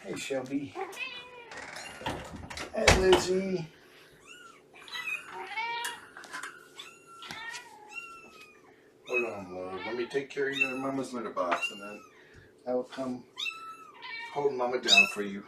Hey, Shelby. Hey, Lizzie. Hold on, love. Let me take care of your mama's litter box, and then I will come hold mama down for you.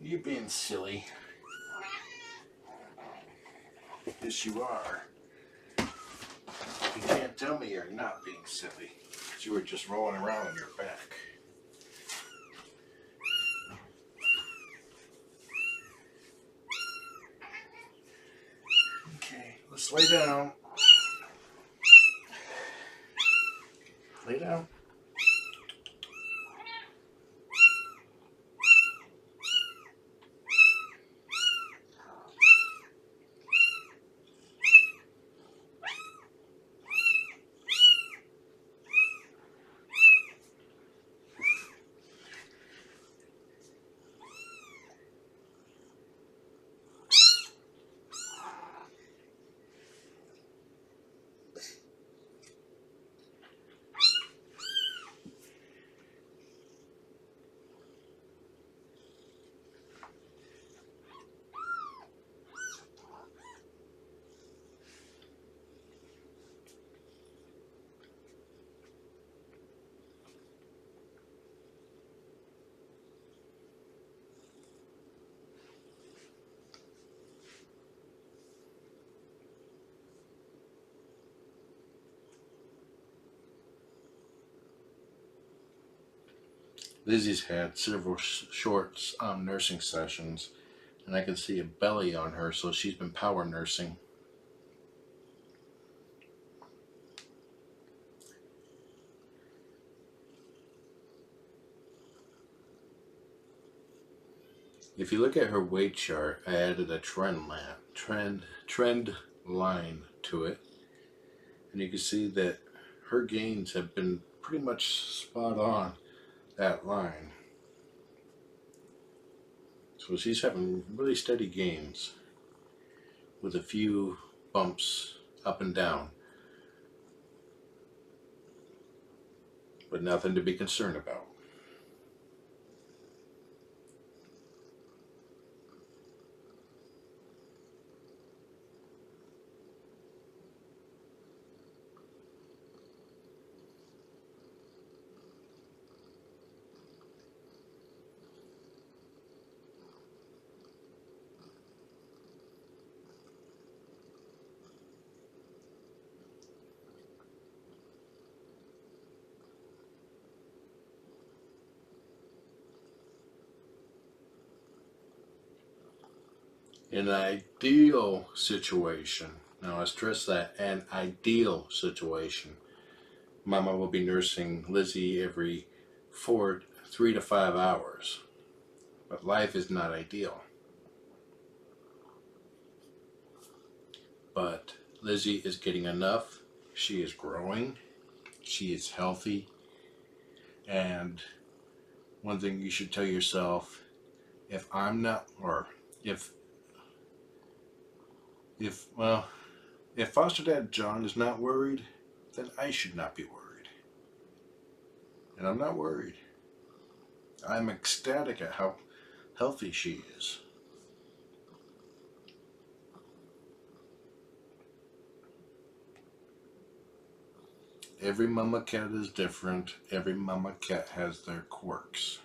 You're being silly. Yes, you are. You can't tell me you're not being silly. You were just rolling around on your back. Okay, let's lay down. Lay down. Lizzie's had several short nursing sessions, and I can see a belly on her, so she's been power nursing. If you look at her weight chart, I added a trend line to it, and you can see that her gains have been pretty much spot on that line. So she's having really steady gains with a few bumps up and down, but nothing to be concerned about. In an ideal situation, now I stress that, an ideal situation, Mama will be nursing Lizzie every 3 to 5 hours. But life is not ideal. But Lizzie is getting enough. She is growing. She is healthy. And one thing you should tell yourself, if I'm not, or if foster dad John is not worried, then I should not be worried. And I'm not worried. I'm ecstatic at how healthy she is. Every mama cat is different. Every mama cat has their quirks.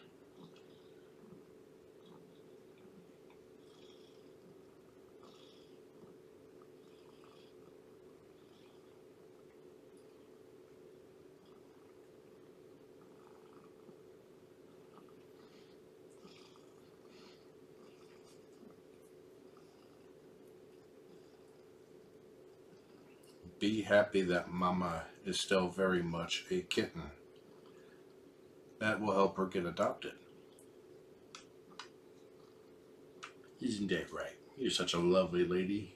Be happy that mama is still very much a kitten. That will help her get adopted. Isn't that right? You're such a lovely lady.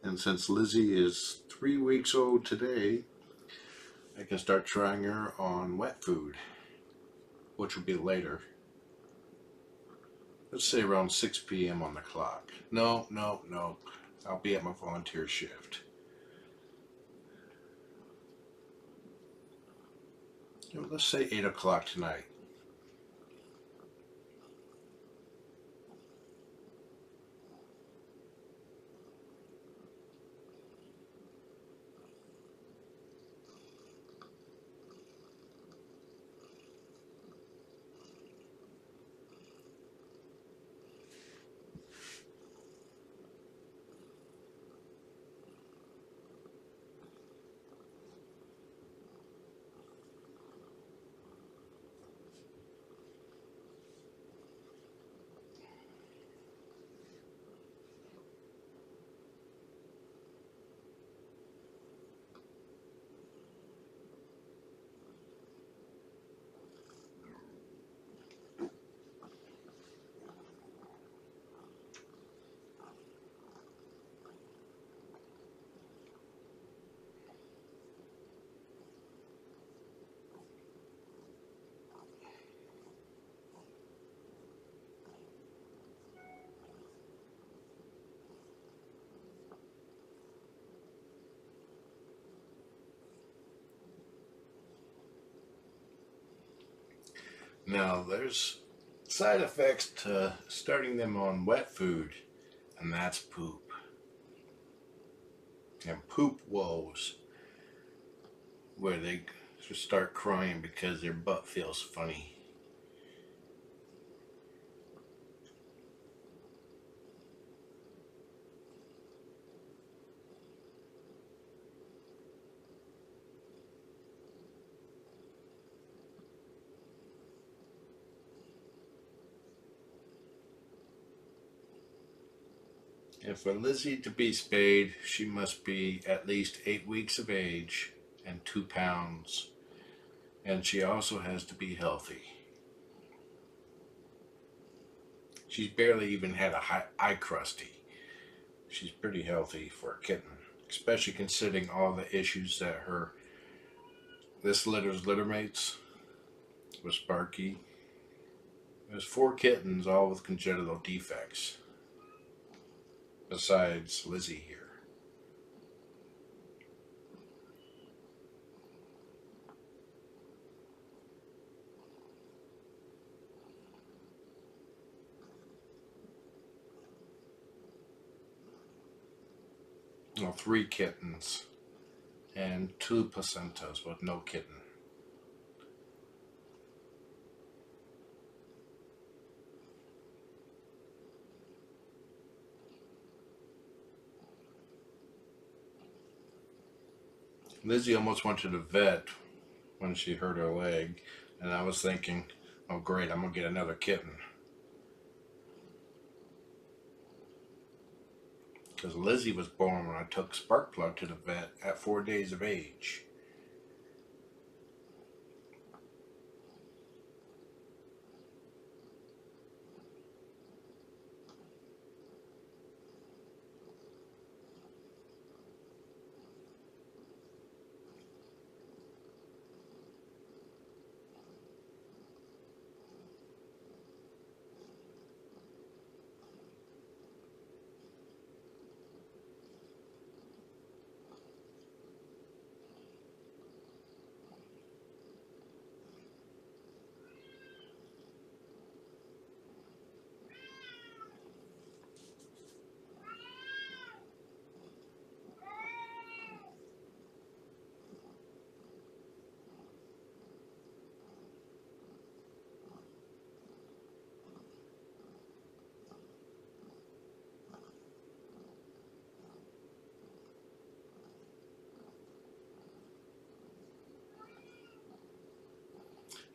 And since Lizzie is 3 weeks old today, I can start trying her on wet food, which will be later. Let's say around 6 p.m. on the clock. No. I'll be at my volunteer shift. Let's say 8 o'clock tonight. Now, there's side effects to starting them on wet food, and that's poop. And poop woes, where they just start crying because their butt feels funny. And for Lizzie to be spayed, she must be at least 8 weeks of age and 2 pounds. And she also has to be healthy. She's barely even had a eye crusty. She's pretty healthy for a kitten, especially considering all the issues that this litter's littermates with Sparky. There's 4 kittens, all with congenital defects, besides Lizzie here. well, 3 kittens and 2 placentas with no kitten. Lizzie almost went to the vet when she hurt her leg, and I was thinking, oh great, I'm gonna get another kitten. Because Lizzie was born when I took Sparkplug to the vet at 4 days of age.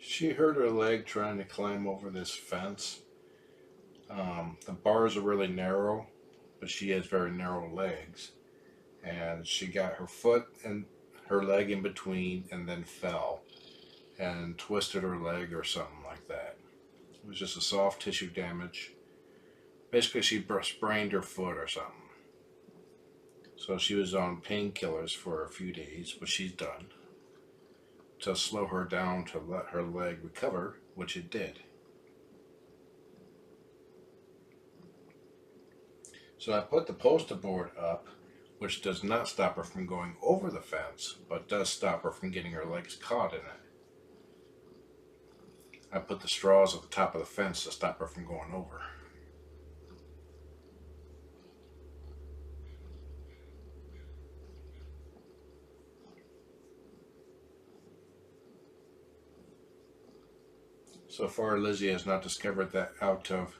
She hurt her leg trying to climb over this fence. The bars are really narrow, but she has very narrow legs. And she got her foot and her leg in between and then fell and twisted her leg or something like that. It was just a soft tissue damage. Basically, she sprained her foot or something. So she was on painkillers for a few days, but she's done, to slow her down to let her leg recover, which it did. So I put the poster board up, which does not stop her from going over the fence, but does stop her from getting her legs caught in it. I put the straws at the top of the fence to stop her from going over. So far, Lizzie has not discovered that out of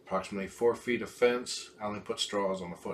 approximately 4 feet of fence, I only put straws on 1.5 feet.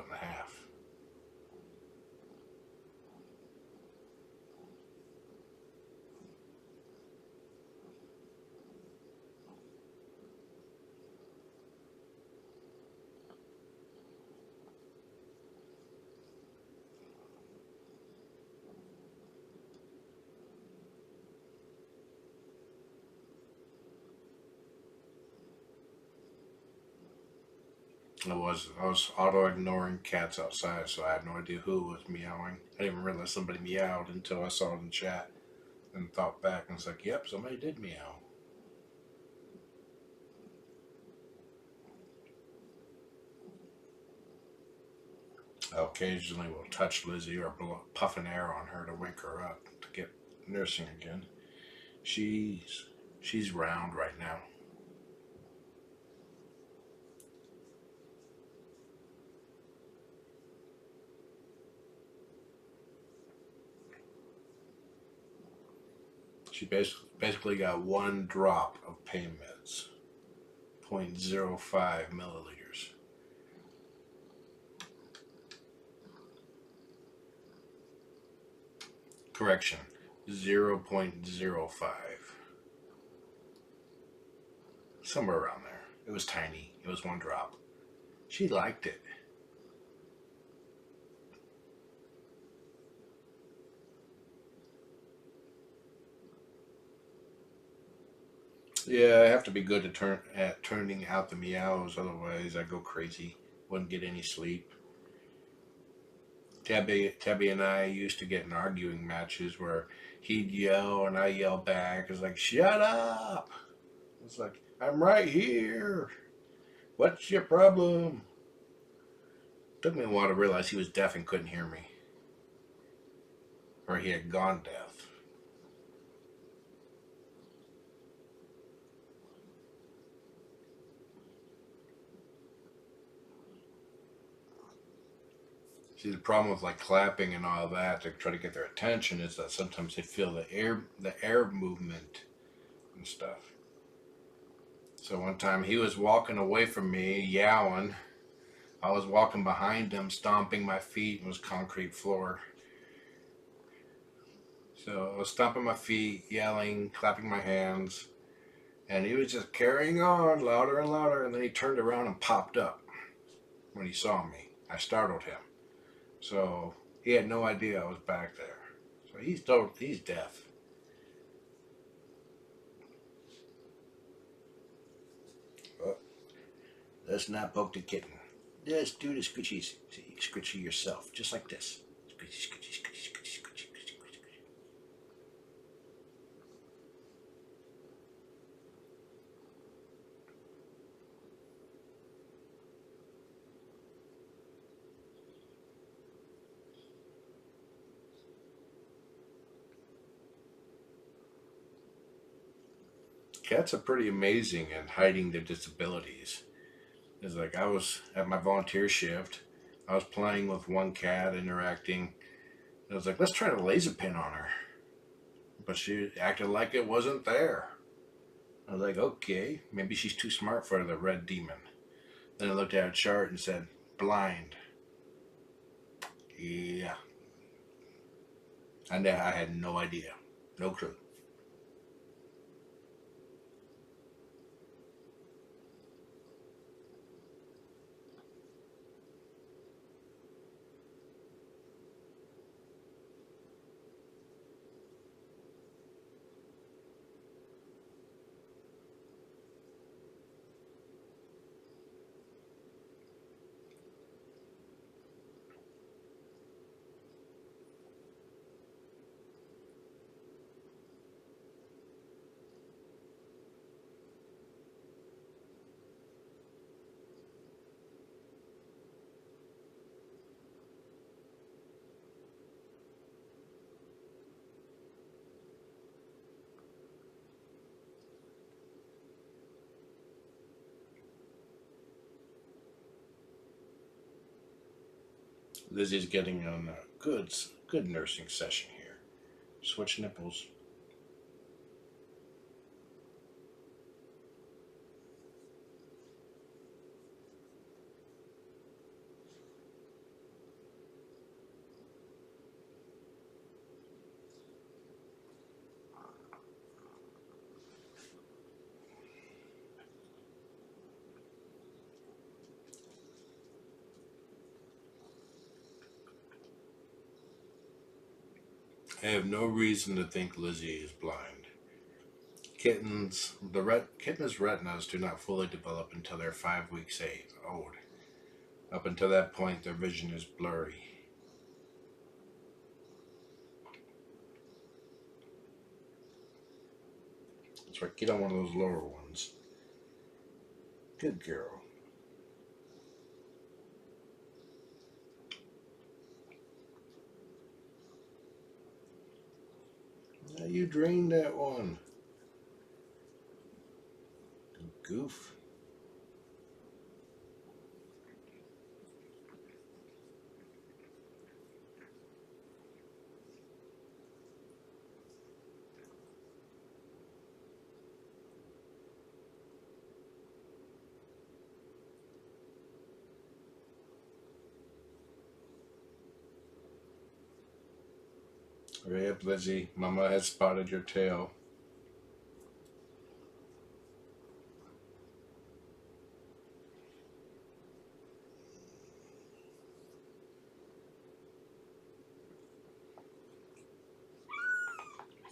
I was auto ignoring cats outside, so I had no idea who was meowing. I didn't realize somebody meowed until I saw it in chat and thought back and was like, yep, somebody did meow. I occasionally will touch Lizzie or puff an air on her to wake her up to get nursing again. She's round right now. She basically got 1 drop of pain meds, 0.05 milliliters. Correction, 0.05. Somewhere around there. It was tiny. It was 1 drop. She liked it. Yeah, I have to be good at turning out the meows, otherwise I go crazy. Wouldn't get any sleep. Tabby and I used to get in arguing matches where he'd yell and I yell back. It's like, shut up! It's like, I'm right here. What's your problem? Took me a while to realize he was deaf and couldn't hear me. Or he had gone deaf. See, the problem with like clapping and all that to try to get their attention is that sometimes they feel the air movement and stuff. So one time he was walking away from me, yowling. I was walking behind him, stomping my feet. It was concrete floor. So I was stomping my feet, yelling, clapping my hands, and he was just carrying on louder and louder. And then he turned around and popped up when he saw me. I startled him. So he had no idea I was back there. So he's deaf. But let's not poke the kitten. Just do the scritchy yourself, just like this. Scritchy, scritchy, scritchy, scritchy, scritchy, scritchy, scritchy. Cats are pretty amazing at hiding their disabilities. It's like I was at my volunteer shift. I was playing with one cat, interacting. I was like, let's try to laser pin on her. But she acted like it wasn't there. I was like, okay, maybe she's too smart for the red demon. Then I looked at a chart and said, blind. Yeah. And I had no idea. No clue. Lizzie's getting on a good nursing session here. Switch nipples. I have no reason to think Lizzie is blind. Kittens' retinas do not fully develop until they're 5 weeks old. Up until that point, their vision is blurry. That's right, get on one of those lower ones. Good girl. Now you drained that one. Goof. Hurry up, Lizzie. Mama has spotted your tail.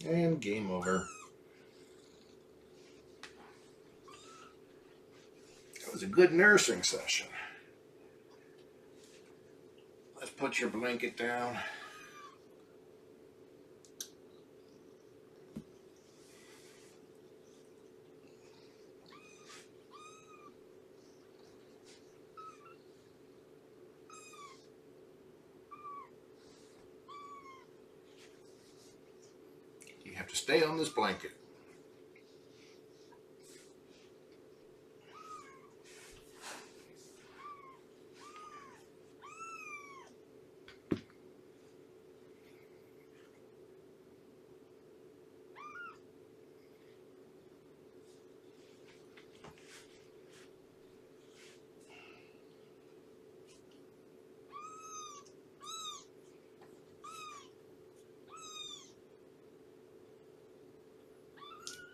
And game over. It was a good nursing session. Let's put your blanket down. You have to stay on this blanket.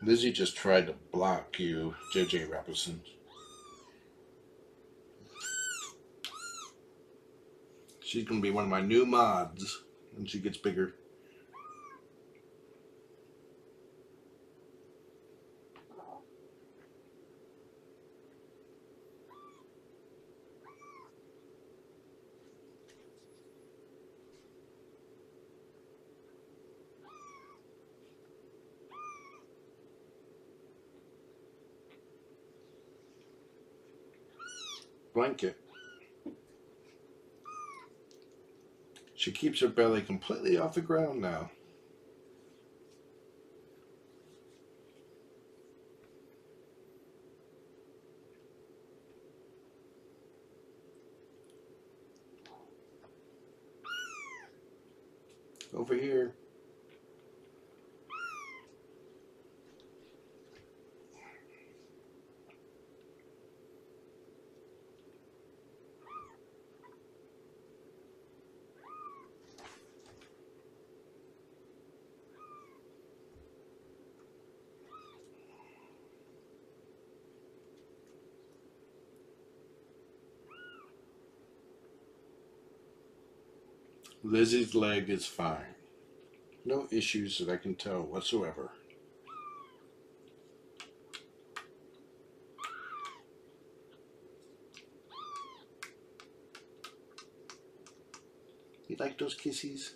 Lizzie just tried to block you, JJ Robinson. She's going to be one of my new mods when she gets bigger. Blanket. She keeps her belly completely off the ground now. Over here. Lizzie's leg is fine. No issues that I can tell whatsoever. You like those kissies?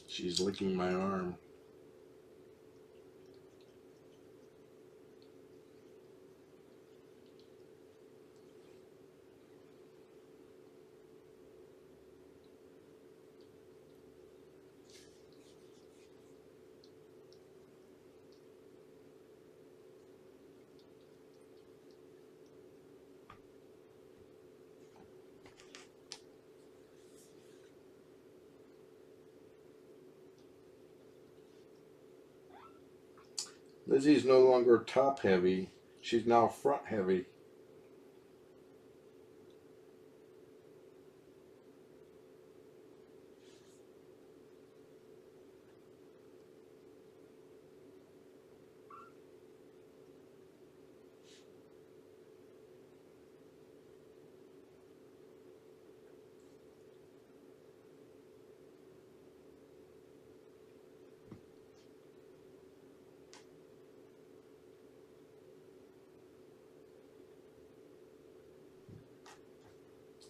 She's licking my arm. Lizzie's no longer top heavy. She's now front heavy.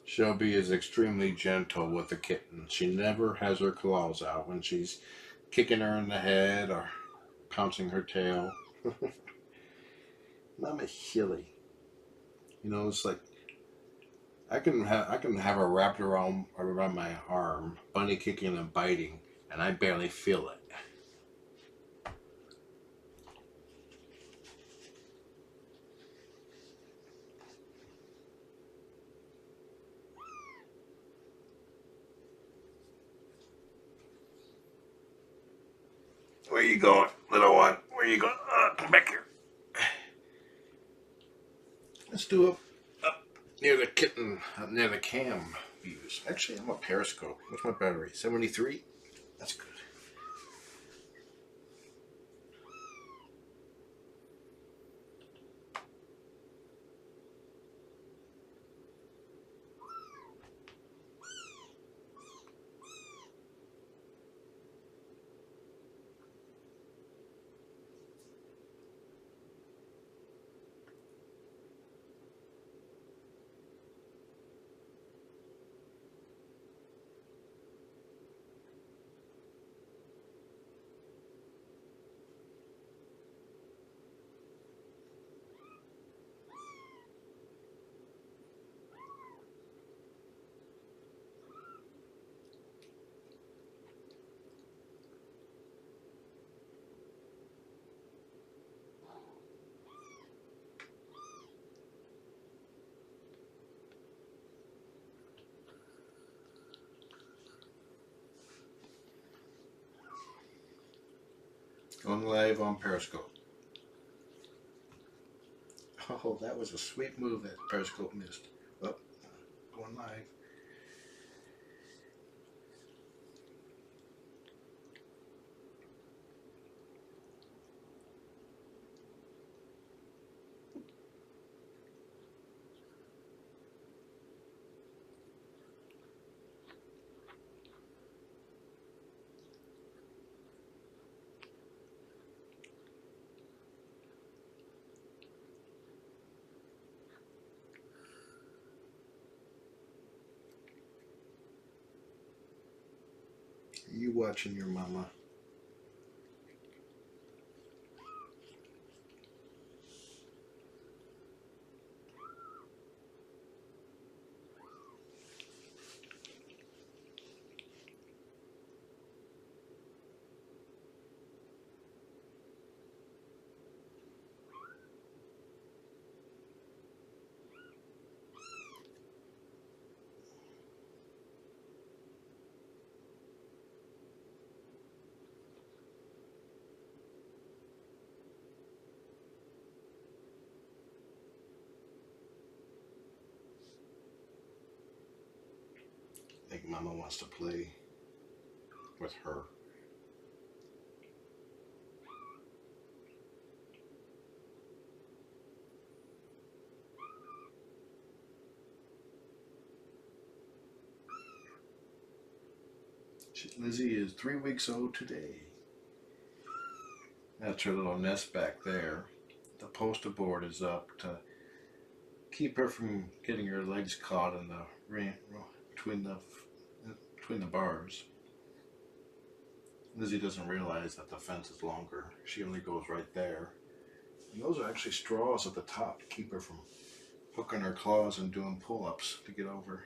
Shelby is extremely gentle with the kitten. She never has her claws out when she's kicking her in the head or pouncing her tail. Mama silly. You know, it's like I can have her wrapped around my arm, bunny kicking and biting, and I barely feel it. Where you going, little one? Where you going? Come back here. Let's do up near the kitten, near the cam views. Actually, I'm a Periscope. What's my battery? 73? That's good. Going live on Periscope. Oh, that was a sweet move that Periscope missed. Oh, going live. You watching your mama? I think mama wants to play with her. Lizzie is 3 weeks old today. That's her little nest back there. The poster board is up to keep her from getting her legs caught in the between the bars. Lizzie doesn't realize that the fence is longer. She only goes right there. And those are actually straws at the top to keep her from hooking her claws and doing pull-ups to get over.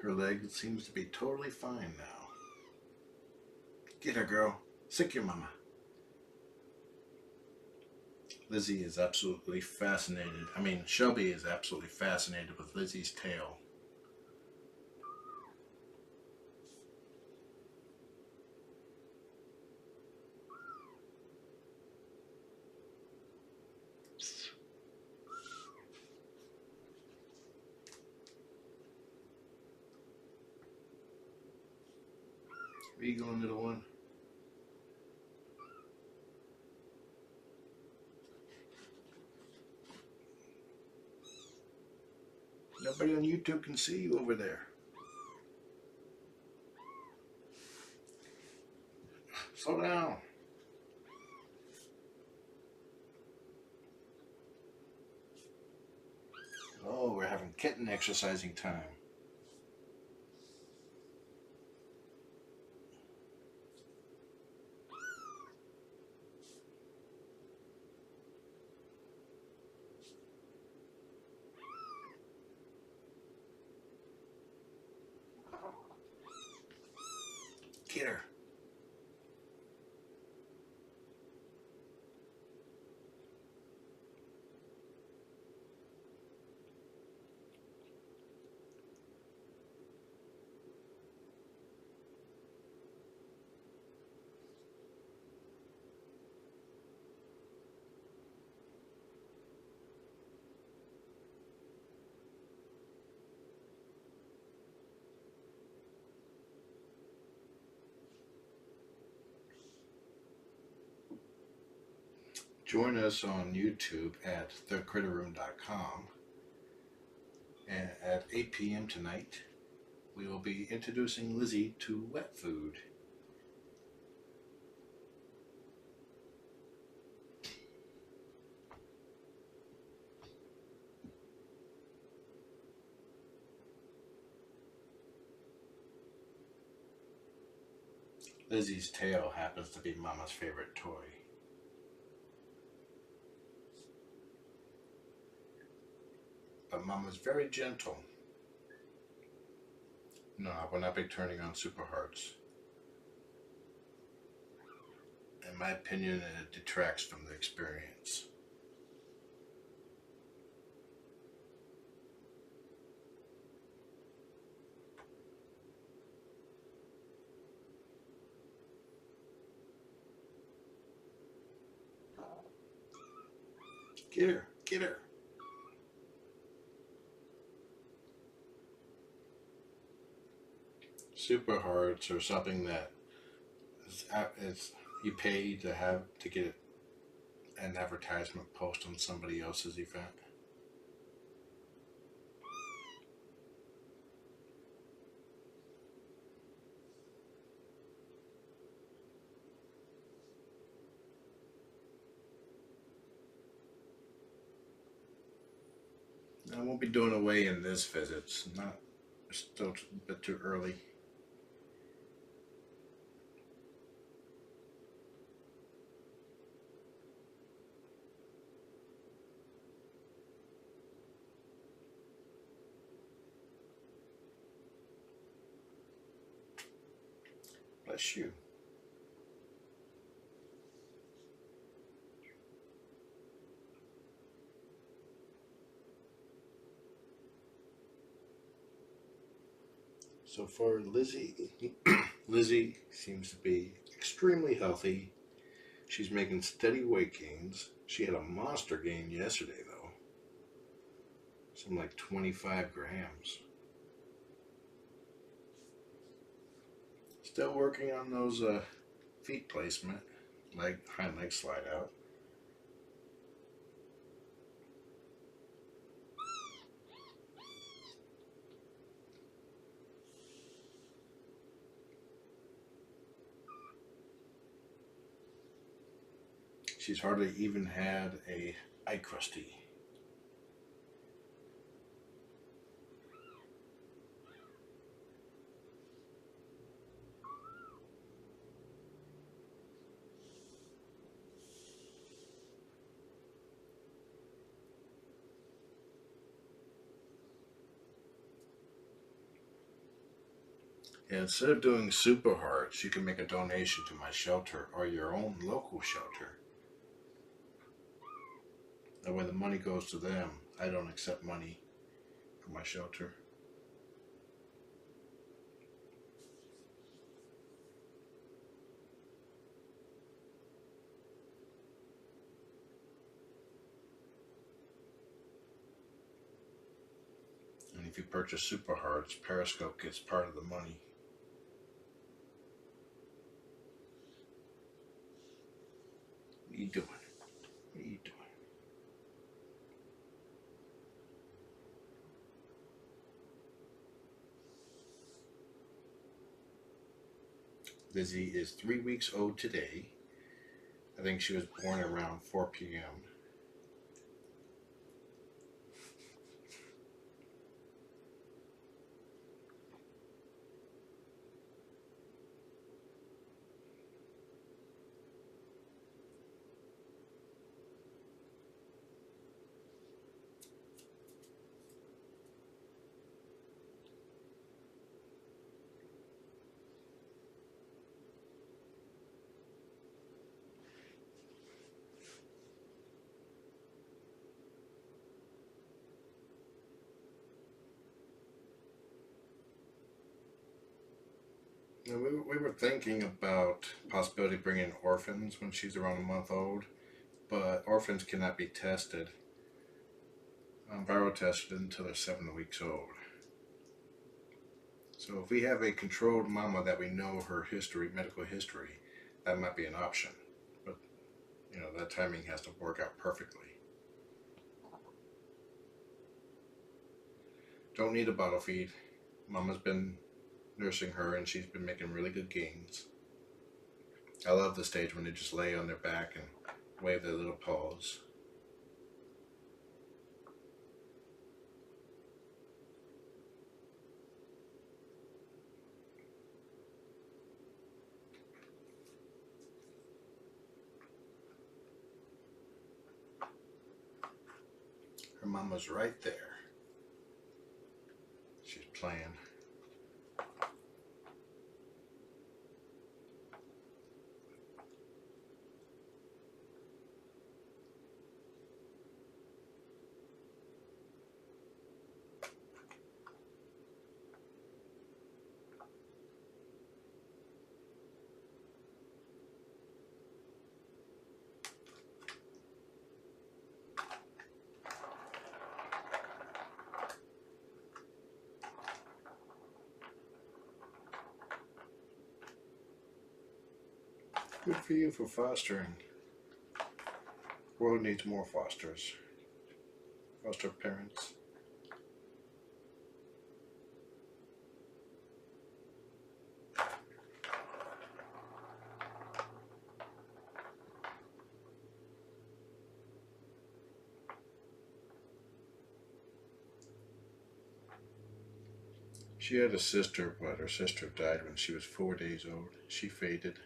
Her leg seems to be totally fine now. Get her, girl. Sick your mama. Lizzie is absolutely fascinated. Shelby is absolutely fascinated with Lizzie's tail. Where you going, little one? Nobody on YouTube can see you over there. Slow down. Oh, we're having kitten exercising time. Get her. Join us on YouTube at thecritterroom.com. And at 8 p.m. tonight, we will be introducing Lizzie to wet food. Lizzie's tail happens to be Mama's favorite toy. But Mama's very gentle. No, I will not be turning on Super Hearts. In my opinion, it detracts from the experience. Get her. Get her. Super Hearts or something that is you pay to have to get an advertisement post on somebody else's event. I won't be doing away in this visit. It's not. It's still a bit too early. Bless you. So for Lizzie, Lizzie seems to be extremely healthy. She's making steady weight gains. She had a monster gain yesterday, though. Something like 25 grams. Still working on those feet placement, hind leg slide out. She's hardly even had a eye crusty. And instead of doing super hearts, you can make a donation to my shelter or your own local shelter. That way the money goes to them. I don't accept money for my shelter. And if you purchase super hearts, Periscope gets part of the money. What are you doing? What are you doing? Lizzie is 3 weeks old today. I think she was born around 4 p.m. Now, we were thinking about possibility of bringing orphans when she's around a month old, but orphans cannot be tested, viral tested until they're 7 weeks old. So if we have a controlled mama that we know her history, medical history, that might be an option. But, that timing has to work out perfectly. Don't need a bottle feed. Mama's been nursing her and she's been making really good gains. I love the stage when they just lay on their back and wave their little paws. Her mama's right there. She's playing. Good for you for fostering. World needs more fosters. Foster parents. She had a sister, but her sister died when she was 4 days old. She faded.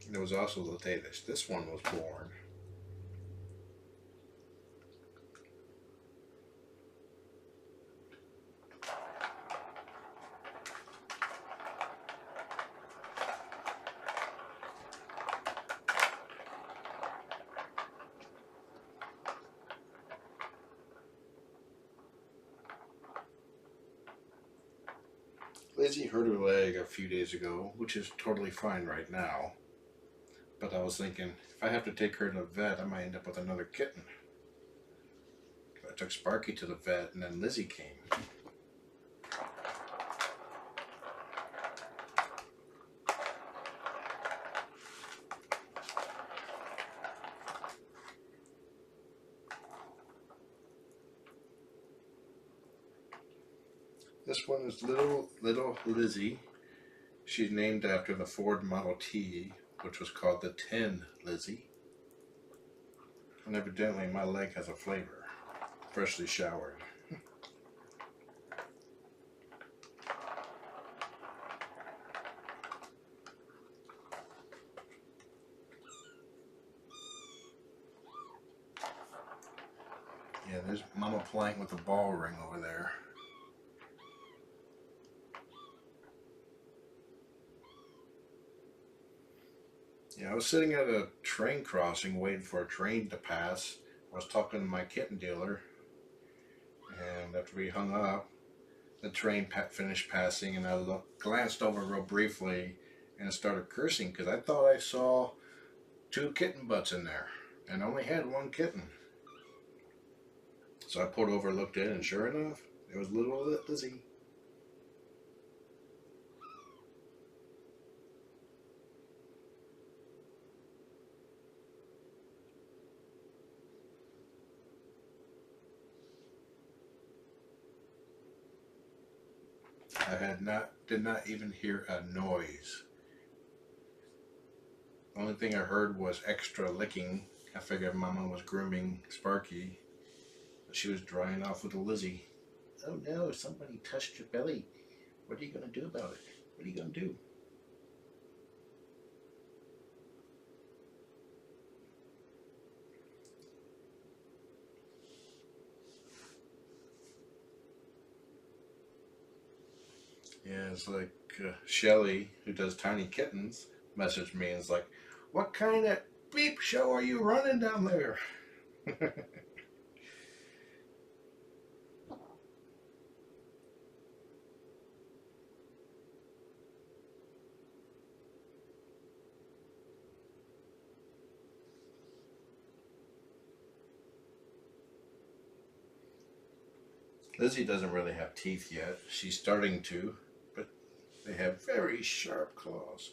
And it was also the day that this one was born. Lizzie hurt her leg a few days ago, which is totally fine right now. But I was thinking, if I have to take her to the vet, I might end up with another kitten. I took Sparky to the vet, and then Lizzie came. This one is little Lizzie. She's named after the Ford Model T, which was called the Tin Lizzie. And evidently my leg has a flavor. Freshly showered. Yeah, there's Mama playing with the ball ring over there. Yeah, I was sitting at a train crossing waiting for a train to pass. I was talking to my kitten dealer, and after we hung up, the train finished passing, and I glanced over real briefly and started cursing because I thought I saw 2 kitten butts in there and I only had 1 kitten. So I pulled over, looked in, and sure enough, it was little Lizzie. I did not even hear a noise. The only thing I heard was extra licking. I figured Mama was grooming Sparky, but she was drying off with a Lizzie. Oh no, somebody touched your belly. What are you going to do about it? What are you going to do? Yeah, it's like Shelly, who does Tiny Kittens, messaged me and is like, what kind of beep show are you running down there? Lizzie doesn't really have teeth yet. She's starting to, but they have very sharp claws.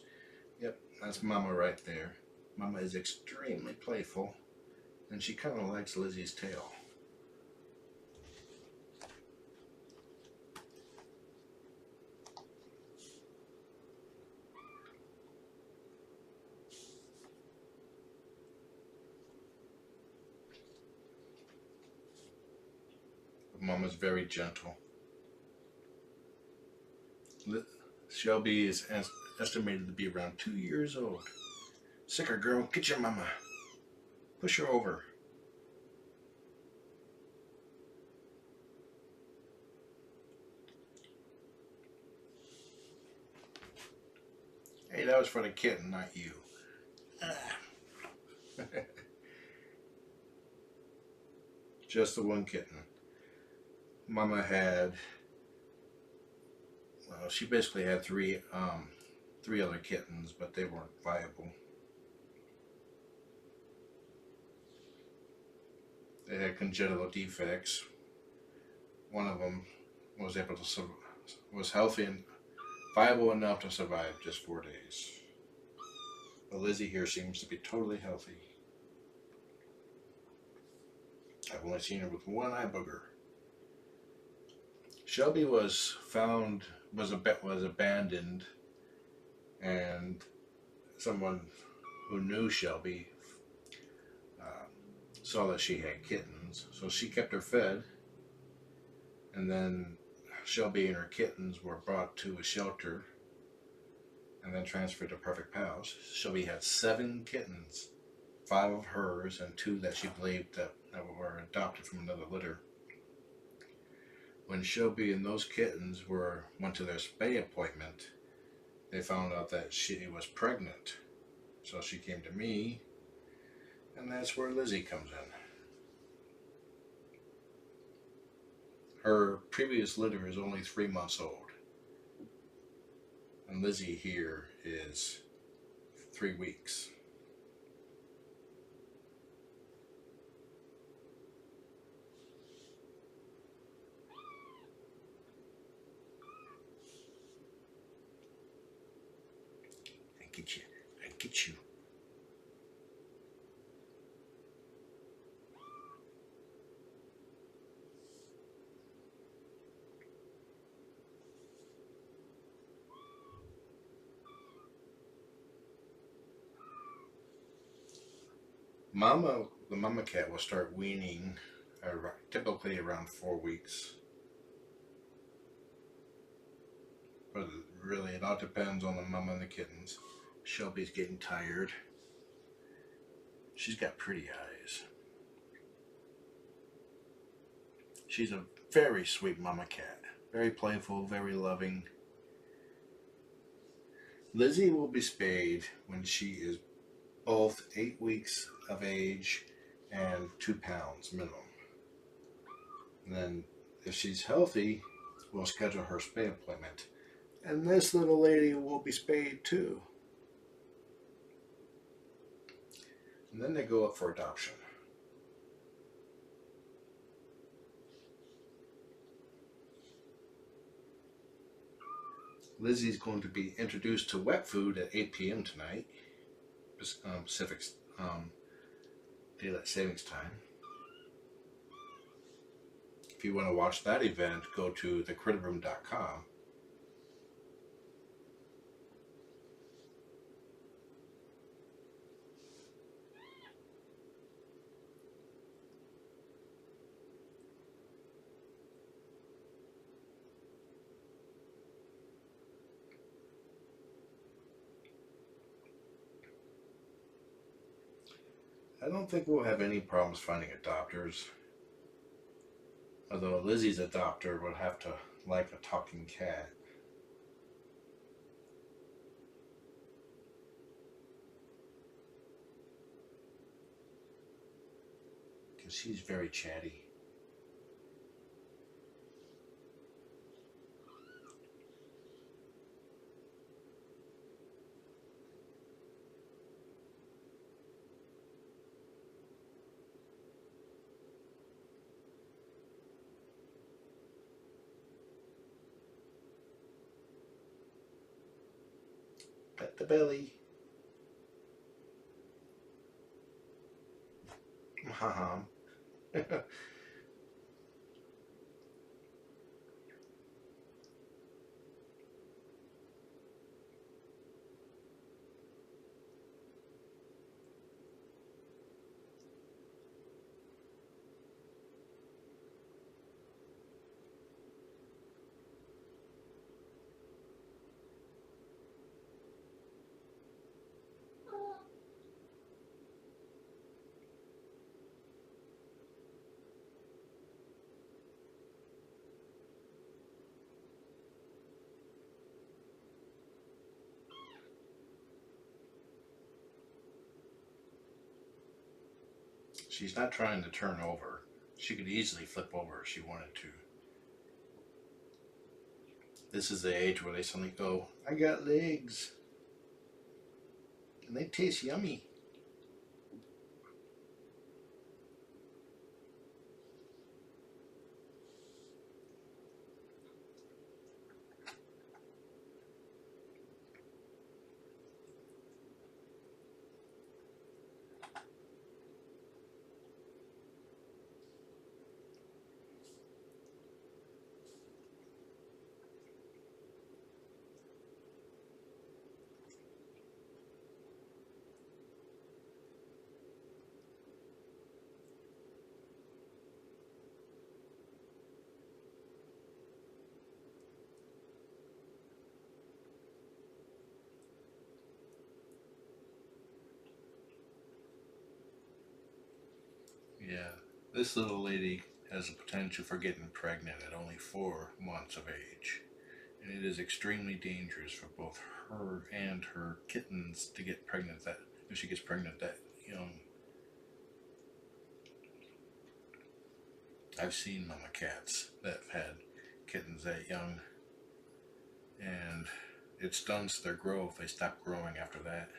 Yep, that's Mama right there. Mama is extremely playful, and she kind of likes Lizzie's tail. But Mama's very gentle. Shelby is estimated to be around 2 years old. Sicker girl, get your mama. Push her over. Hey, that was for the kitten, not you. Just the 1 kitten. Mama had, well, she basically had 3 other kittens, but they weren't viable. They had congenital defects. One of them was able to was healthy and viable enough to survive just 4 days. But Lizzie here seems to be totally healthy. I've only seen her with one eye booger. Shelby was abandoned, and someone who knew Shelby uh, saw that she had kittens, so she kept her fed. And then Shelby and her kittens were brought to a shelter and then transferred to Purrfect Pals. Shelby had 7 kittens, 5 of hers and 2 that she believed that were adopted from another litter. When Shelby and those kittens went to their spay appointment, they found out that she was pregnant. So she came to me, and that's where Lizzie comes in. Her previous litter is only 3 months old, and Lizzie here is 3 weeks. I get you. The mama cat will start weaning typically around 4 weeks. But really, it all depends on the mama and the kittens. Shelby's getting tired. She's got pretty eyes. She's a very sweet mama cat. Very playful, very loving. Lizzie will be spayed when she is both 8 weeks of age and 2 pounds minimum. And then if she's healthy, we'll schedule her spay appointment. And this little lady will be spayed too. And then they go up for adoption. Lizzie's going to be introduced to wet food at 8 p.m. tonight, Pacific Daylight Savings Time. If you want to watch that event, go to thecritterroom.com. I don't think we'll have any problems finding adopters. Although Lizzie's adopter would have to like a talking cat. Because she's very chatty. Pet the belly. Haha. She's not trying to turn over. She could easily flip over if she wanted to. This is the age where they suddenly go, I got legs. And they taste yummy. Yeah, this little lady has the potential for getting pregnant at only 4 months of age, and it is extremely dangerous for both her and her kittens to get pregnant that if she gets pregnant that young. I've seen mama cats that have had kittens that young, and it stunts their growth. They stop growing after that.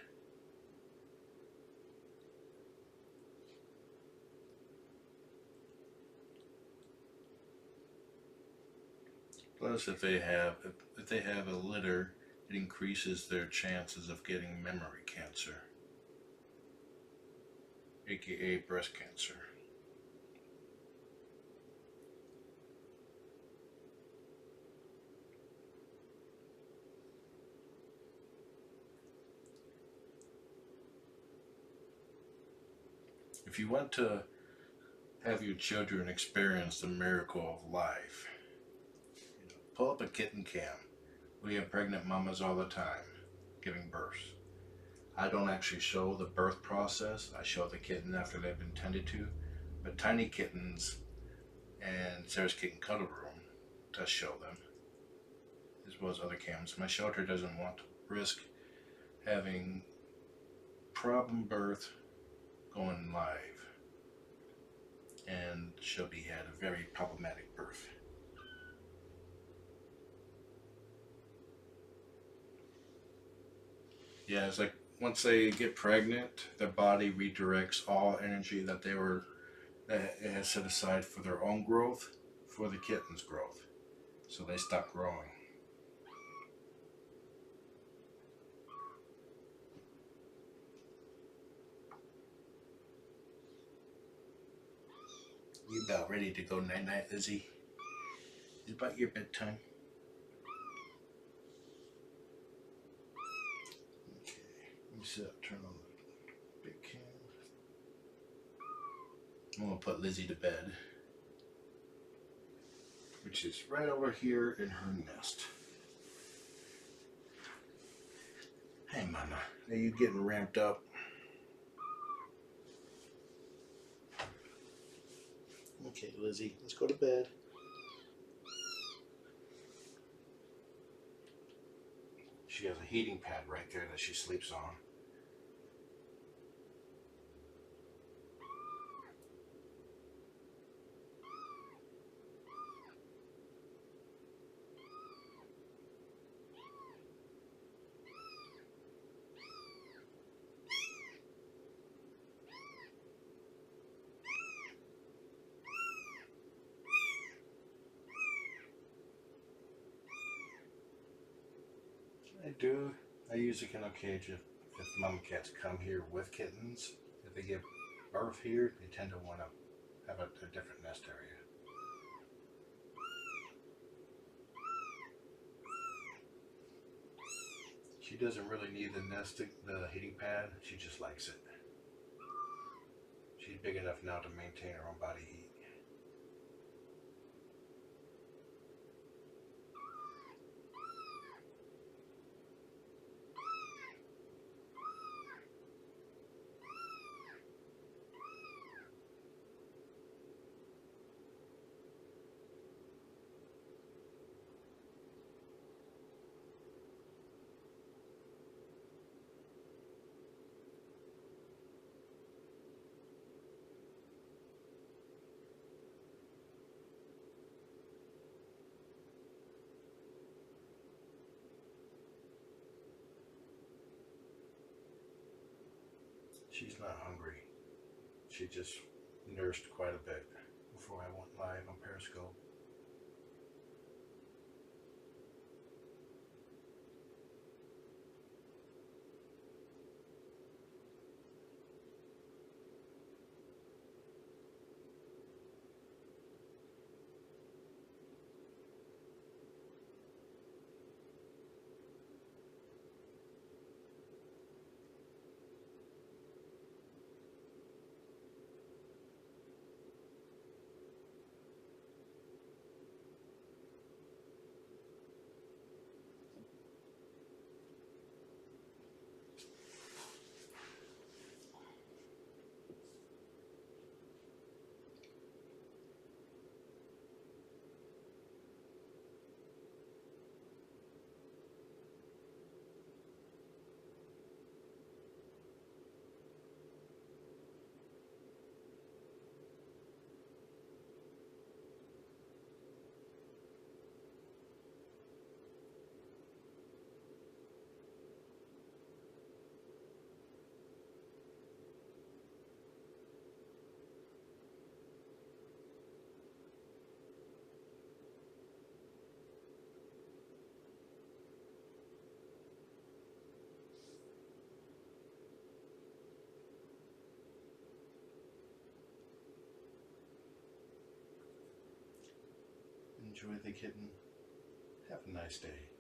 Plus, if they have a litter, it increases their chances of getting memory cancer, aka breast cancer. If you want to have your children experience the miracle of life, pull up a kitten cam. We have pregnant mamas all the time giving birth. I don't actually show the birth process. I show the kitten after they've been tended to. But Tiny Kittens and Sarah's Kitten Cuddle Room does show them, as well as other cams. My shelter doesn't want to risk having problem birth going live. And Shelby had a very problematic birth. Yeah, it's like once they get pregnant, their body redirects all energy that it has set aside for their own growth for the kitten's growth. So they stop growing. You about ready to go night night, Lizzie? It's about your bedtime. Okay, let me turn on the big cam. I'm gonna put Lizzie to bed, which is right over here in her nest. Hey, Mama, are you getting ramped up? Okay, Lizzie, let's go to bed. She has a heating pad right there that she sleeps on. I do. I use a kennel cage if mama cats come here with kittens. If they give birth here, they tend to want to have a different nest area. She doesn't really need the heating pad. She just likes it. She's big enough now to maintain her own body heat. She's not hungry. She just nursed quite a bit before I went live on Periscope. enjoy the kitten. Have a nice day.